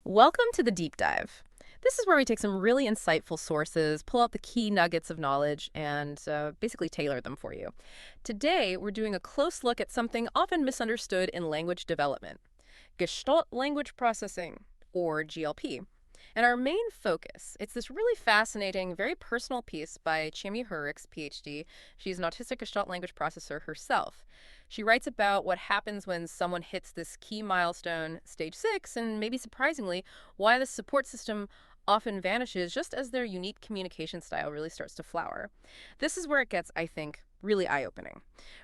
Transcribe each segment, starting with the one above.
Welcome to the deep dive. This is where we take some really insightful sources, pull out the key nuggets of knowledge, and basically tailor them for you. Today, we're doing a close look at something often misunderstood in language development, gestalt language processing, or GLP. And our main focus, it's this really fascinating, very personal piece by Jaime Hoerricks, PhD. She's an autistic gestalt language processor herself. She writes about what happens when someone hits this key milestone, stage 6, and maybe surprisingly, why the support system often vanishes just as their unique communication style really starts to flower. This is where it gets, I think, really eye-opening.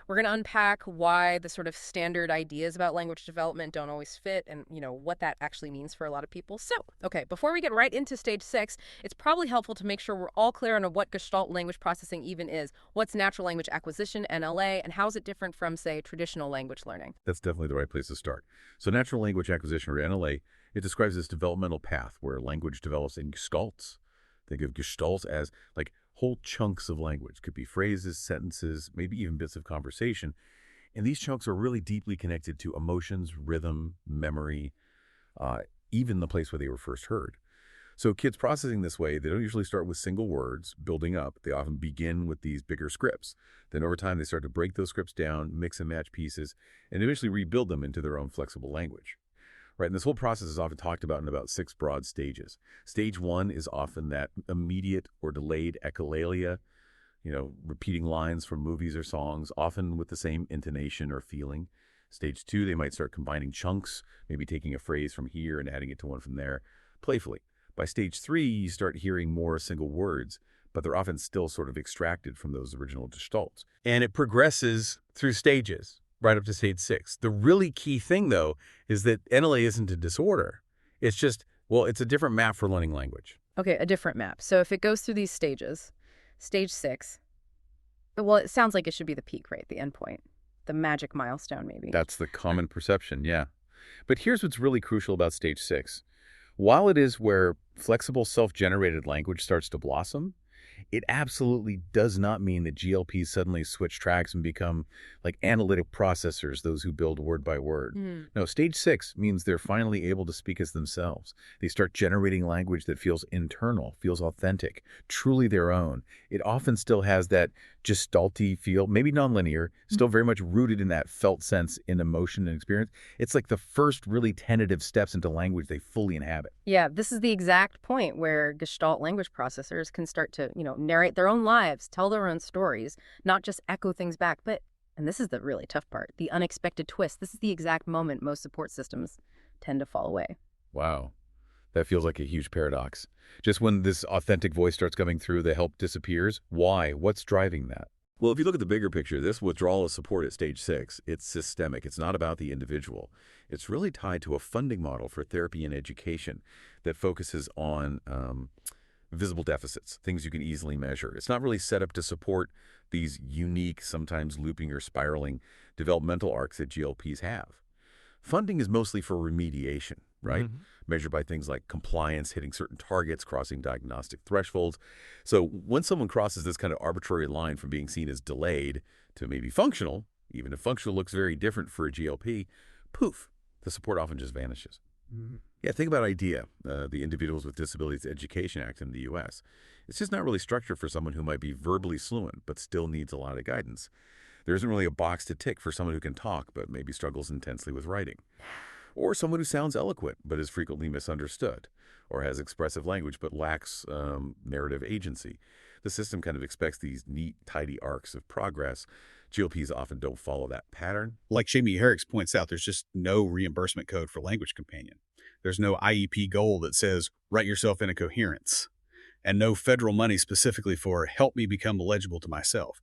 We're going to unpack why the sort of standard ideas about language development don't always fit and, what that actually means for a lot of people. So, okay, before we get right into stage 6, it's probably helpful to make sure we're all clear on what Gestalt language processing even is. What's natural language acquisition, NLA, and how is it different from, say, traditional language learning? That's definitely the right place to start. So natural language acquisition, or NLA, it describes this developmental path where language develops in gestalts. Think of gestalts as like whole chunks of language. Could be phrases, sentences, maybe even bits of conversation. And these chunks are really deeply connected to emotions, rhythm, memory, even the place where they were first heard. So kids processing this way, they don't usually start with single words, building up. They often begin with these bigger scripts. Then over time, they start to break those scripts down, mix and match pieces, and eventually rebuild them into their own flexible language. Right, and this whole process is often talked about in about 6 broad stages. Stage 1 is often that immediate or delayed echolalia, repeating lines from movies or songs, often with the same intonation or feeling. Stage 2, they might start combining chunks, maybe taking a phrase from here and adding it to one from there, playfully. By stage 3, you start hearing more single words, but they're often still sort of extracted from those original gestalts. And it progresses through stages, right up to stage 6. The really key thing, though, is that NLA isn't a disorder. It's just, it's a different map for learning language. Okay, a different map. So if it goes through these stages, stage 6, well, it sounds like it should be the peak, right? The endpoint, the magic milestone, maybe. That's the common perception, yeah. But here's what's really crucial about stage 6. While it is where flexible self-generated language starts to blossom, it absolutely does not mean that GLPs suddenly switch tracks and become like analytic processors, those who build word by word. No, stage 6 means they're finally able to speak as themselves. They start generating language that feels internal, feels authentic, truly their own. It often still has that gestalty feel, maybe nonlinear, still very much rooted in that felt sense in emotion and experience. It's like the first really tentative steps into language they fully inhabit. Yeah, this is the exact point where Gestalt language processors can start to, narrate their own lives, tell their own stories, not just echo things back, but, and this is the really tough part, the unexpected twist. This is the exact moment most support systems tend to fall away. Wow. That feels like a huge paradox. Just when this authentic voice starts coming through, the help disappears. Why? What's driving that? Well, if you look at the bigger picture, this withdrawal of support at stage 6, it's systemic. It's not about the individual. It's really tied to a funding model for therapy and education that focuses on visible deficits, things you can easily measure. It's not really set up to support these unique, sometimes looping or spiraling developmental arcs that GLPs have. Funding is mostly for remediation, right? Measured by things like compliance, hitting certain targets, crossing diagnostic thresholds. So when someone crosses this kind of arbitrary line from being seen as delayed to maybe functional, even if functional looks very different for a GLP, poof, the support often just vanishes. Yeah, think about IDEA, the Individuals with Disabilities Education Act in the U.S. It's just not really structured for someone who might be verbally fluent but still needs a lot of guidance. There isn't really a box to tick for someone who can talk but maybe struggles intensely with writing. Or someone who sounds eloquent but is frequently misunderstood, or has expressive language but lacks narrative agency. The system kind of expects these neat, tidy arcs of progress. GLPs often don't follow that pattern. Like Jaime Hoerricks points out, there's just no reimbursement code for Language Companion. There's no IEP goal that says, write yourself into coherence. And no federal money specifically for help me become legible to myself.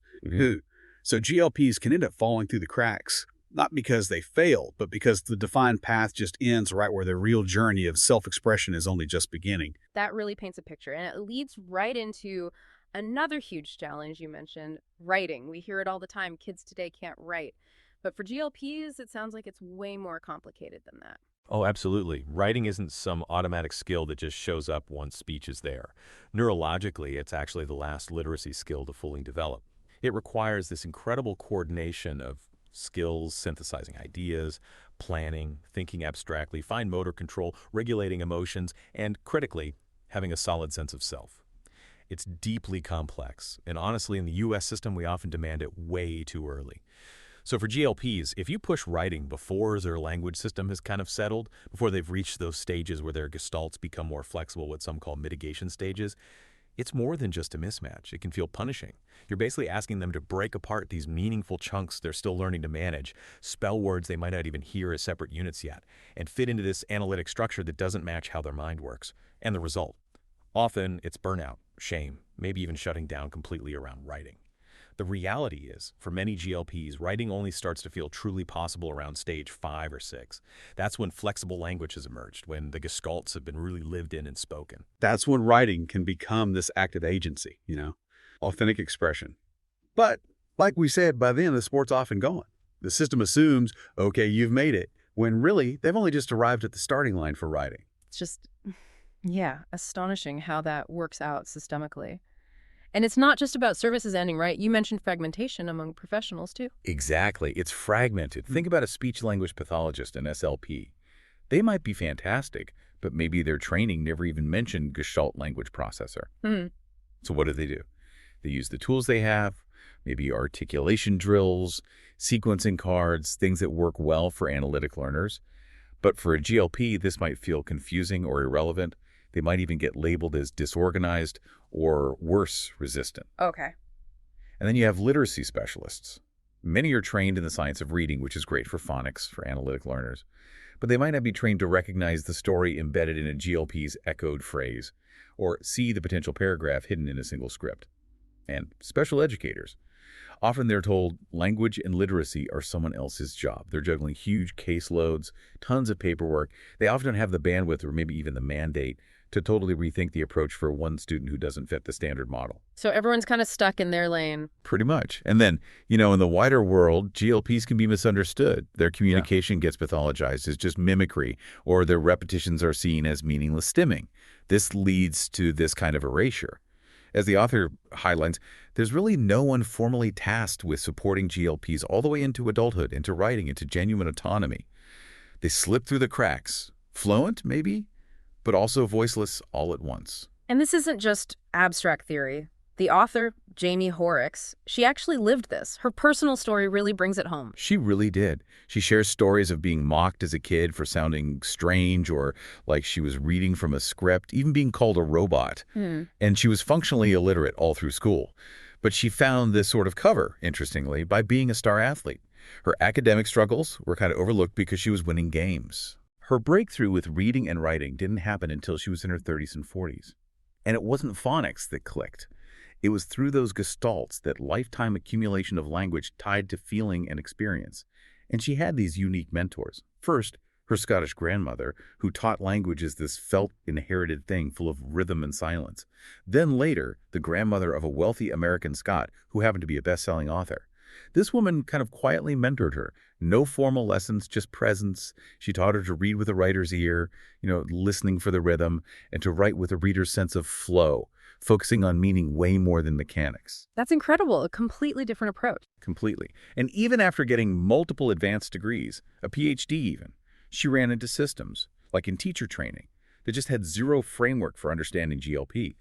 So GLPs can end up falling through the cracks, not because they failed, but because the defined path just ends right where the real journey of self-expression is only just beginning. That really paints a picture, and it leads right into another huge challenge you mentioned, writing. We hear it all the time, kids today can't write. But for GLPs, it sounds like it's way more complicated than that. Oh, absolutely. Writing isn't some automatic skill that just shows up once speech is there. Neurologically, it's actually the last literacy skill to fully develop. It requires this incredible coordination of skills, synthesizing ideas, planning, thinking abstractly, fine motor control, regulating emotions, and, critically, having a solid sense of self. It's deeply complex, and honestly, in the U.S. system, we often demand it way too early. So for GLPs, if you push writing before their language system has kind of settled, before they've reached those stages where their gestalts become more flexible, what some call mitigation stages, it's more than just a mismatch. It can feel punishing. You're basically asking them to break apart these meaningful chunks they're still learning to manage, spell words they might not even hear as separate units yet, and fit into this analytic structure that doesn't match how their mind works. And the result? Often, it's burnout, shame, maybe even shutting down completely around writing. The reality is, for many GLPs, writing only starts to feel truly possible around stage 5 or 6. That's when flexible language has emerged, when the gestalts have been really lived in and spoken. That's when writing can become this active agency, authentic expression. But like we said, by then the sport's off and gone. The system assumes, okay, you've made it, when really they've only just arrived at the starting line for writing. It's just, yeah, astonishing how that works out systemically. And it's not just about services ending, right? You mentioned fragmentation among professionals, too. Exactly. It's fragmented. Think about a speech-language pathologist, an SLP. They might be fantastic, but maybe their training never even mentioned gestalt language processor. So what do? They use the tools they have, maybe articulation drills, sequencing cards, things that work well for analytic learners. But for a GLP, this might feel confusing or irrelevant. They might even get labeled as disorganized or worse, resistant. Okay. And then you have literacy specialists. Many are trained in the science of reading, which is great for phonics for analytic learners. But they might not be trained to recognize the story embedded in a GLP's echoed phrase or see the potential paragraph hidden in a single script. And special educators. Often they're told language and literacy are someone else's job. They're juggling huge caseloads, tons of paperwork. They often don't have the bandwidth or maybe even the mandate to totally rethink the approach for one student who doesn't fit the standard model. So everyone's kind of stuck in their lane. Pretty much. And then, in the wider world, GLPs can be misunderstood. Their communication gets pathologized as just mimicry, or their repetitions are seen as meaningless stimming. This leads to this kind of erasure. As the author highlights, there's really no one formally tasked with supporting GLPs all the way into adulthood, into writing, into genuine autonomy. They slip through the cracks. Fluent, maybe, but also voiceless all at once. And this isn't just abstract theory. The author, Jaime Hoerricks, she actually lived this. Her personal story really brings it home. She really did. She shares stories of being mocked as a kid for sounding strange or like she was reading from a script, even being called a robot. And she was functionally illiterate all through school. But she found this sort of cover, interestingly, by being a star athlete. Her academic struggles were kind of overlooked because she was winning games. Her breakthrough with reading and writing didn't happen until she was in her 30s and 40s. And it wasn't phonics that clicked. It was through those gestalts, that lifetime accumulation of language tied to feeling and experience. And she had these unique mentors. First, her Scottish grandmother, who taught language as this felt inherited thing full of rhythm and silence. Then later, the grandmother of a wealthy American Scot who happened to be a best-selling author. This woman kind of quietly mentored her. No formal lessons, just presence. She taught her to read with a writer's ear, listening for the rhythm, and to write with a reader's sense of flow, focusing on meaning way more than mechanics. That's incredible. A completely different approach. Completely. And even after getting multiple advanced degrees, a PhD even, she ran into systems, like in teacher training, that just had zero framework for understanding GLP.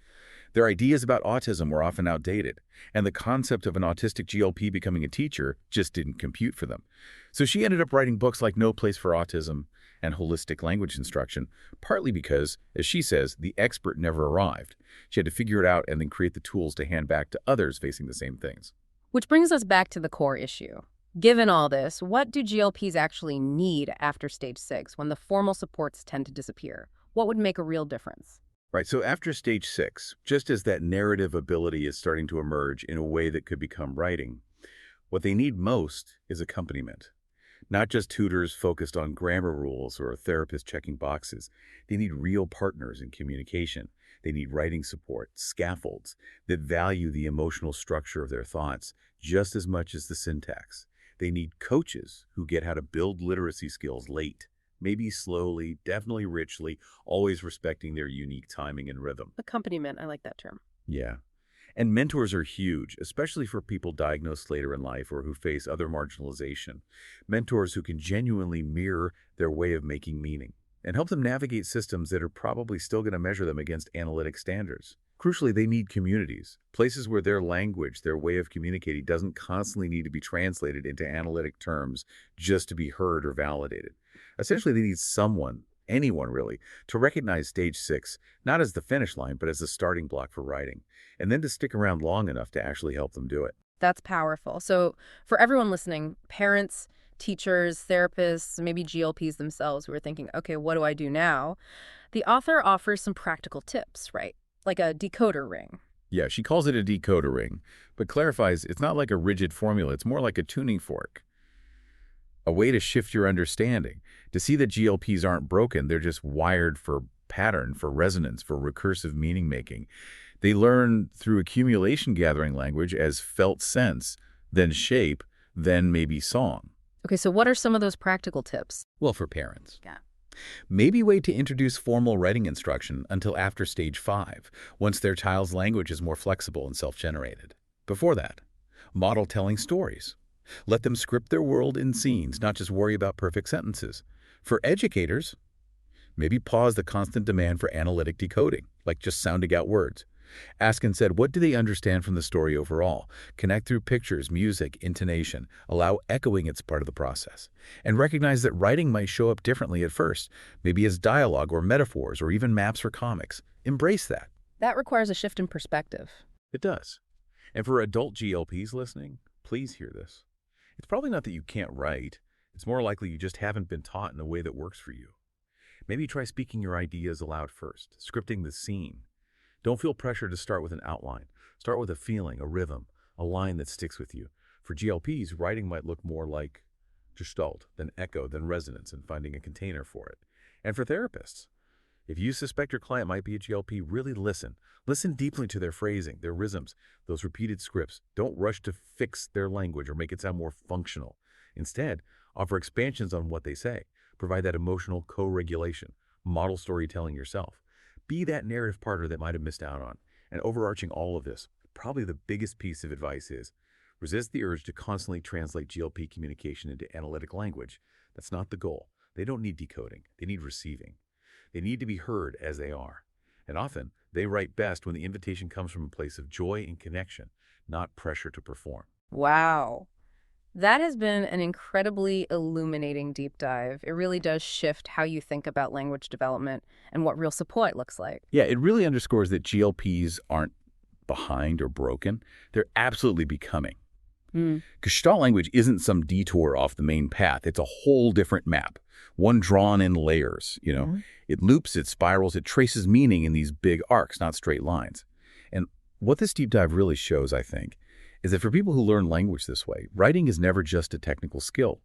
Their ideas about autism were often outdated, and the concept of an autistic GLP becoming a teacher just didn't compute for them. So she ended up writing books like No Place for Autism and Holistic Language Instruction, partly because, as she says, the expert never arrived. She had to figure it out and then create the tools to hand back to others facing the same things. Which brings us back to the core issue. Given all this, what do GLPs actually need after stage 6 when the formal supports tend to disappear? What would make a real difference? Right, so after stage 6, just as that narrative ability is starting to emerge in a way that could become writing, what they need most is accompaniment. Not just tutors focused on grammar rules or a therapist checking boxes. They need real partners in communication. They need writing support, scaffolds that value the emotional structure of their thoughts just as much as the syntax. They need coaches who get how to build literacy skills late. Maybe slowly, definitely richly, always respecting their unique timing and rhythm. Accompaniment, I like that term. Yeah. And mentors are huge, especially for people diagnosed later in life or who face other marginalization. Mentors who can genuinely mirror their way of making meaning and help them navigate systems that are probably still going to measure them against analytic standards. Crucially, they need communities, places where their language, their way of communicating doesn't constantly need to be translated into analytic terms just to be heard or validated. Essentially, they need someone, anyone really, to recognize stage 6, not as the finish line, but as the starting block for writing, and then to stick around long enough to actually help them do it. That's powerful. So for everyone listening, parents, teachers, therapists, maybe GLPs themselves who are thinking, okay, what do I do now? The author offers some practical tips, right? Like a decoder ring. Yeah, she calls it a decoder ring, but clarifies it's not like a rigid formula. It's more like a tuning fork, a way to shift your understanding, to see that GLPs aren't broken. They're just wired for pattern, for resonance, for recursive meaning making. They learn through accumulation gathering language as felt sense, then shape, then maybe song. Okay, so what are some of those practical tips? Well, for parents. Yeah. Maybe wait to introduce formal writing instruction until after stage 5, once their child's language is more flexible and self-generated. Before that, model telling stories. Let them script their world in scenes, not just worry about perfect sentences. For educators, maybe pause the constant demand for analytic decoding, like just sounding out words. Ask instead, what do they understand from the story overall? Connect through pictures, music, intonation. Allow echoing as part of the process. And recognize that writing might show up differently at first, maybe as dialogue or metaphors or even maps or comics. Embrace that. That requires a shift in perspective. It does. And for adult GLPs listening, please hear this. It's probably not that you can't write. It's more likely you just haven't been taught in a way that works for you. Maybe try speaking your ideas aloud first, scripting the scene. Don't feel pressure to start with an outline. Start with a feeling, a rhythm, a line that sticks with you. For GLPs, writing might look more like gestalt, then echo, then resonance, and finding a container for it. And for therapists, if you suspect your client might be a GLP, really listen. Listen deeply to their phrasing, their rhythms, those repeated scripts. Don't rush to fix their language or make it sound more functional. Instead, offer expansions on what they say. Provide that emotional co-regulation. Model storytelling yourself. Be that narrative partner that might have missed out on. And overarching all of this, probably the biggest piece of advice is resist the urge to constantly translate GLP communication into analytic language. That's not the goal. They don't need decoding. They need receiving. They need to be heard as they are. And often, they write best when the invitation comes from a place of joy and connection, not pressure to perform. Wow. That has been an incredibly illuminating deep dive. It really does shift how you think about language development and what real support looks like. Yeah, it really underscores that GLPs aren't behind or broken. They're absolutely becoming. Gestalt language isn't some detour off the main path. It's a whole different map, one drawn in layers, It loops, it spirals, it traces meaning in these big arcs, not straight lines. And what this deep dive really shows, I think, is that for people who learn language this way, writing is never just a technical skill.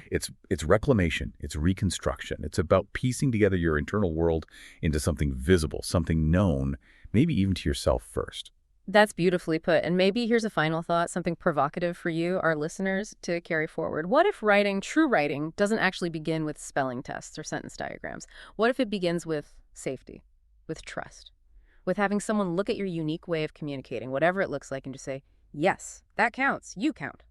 It's reclamation, it's reconstruction. It's about piecing together your internal world into something visible, something known, maybe even to yourself first. That's beautifully put. And maybe here's a final thought, something provocative for you, our listeners, to carry forward. What if writing, true writing, doesn't actually begin with spelling tests or sentence diagrams? What if it begins with safety, with trust, with having someone look at your unique way of communicating, whatever it looks like, and just say, yes, that counts. You count.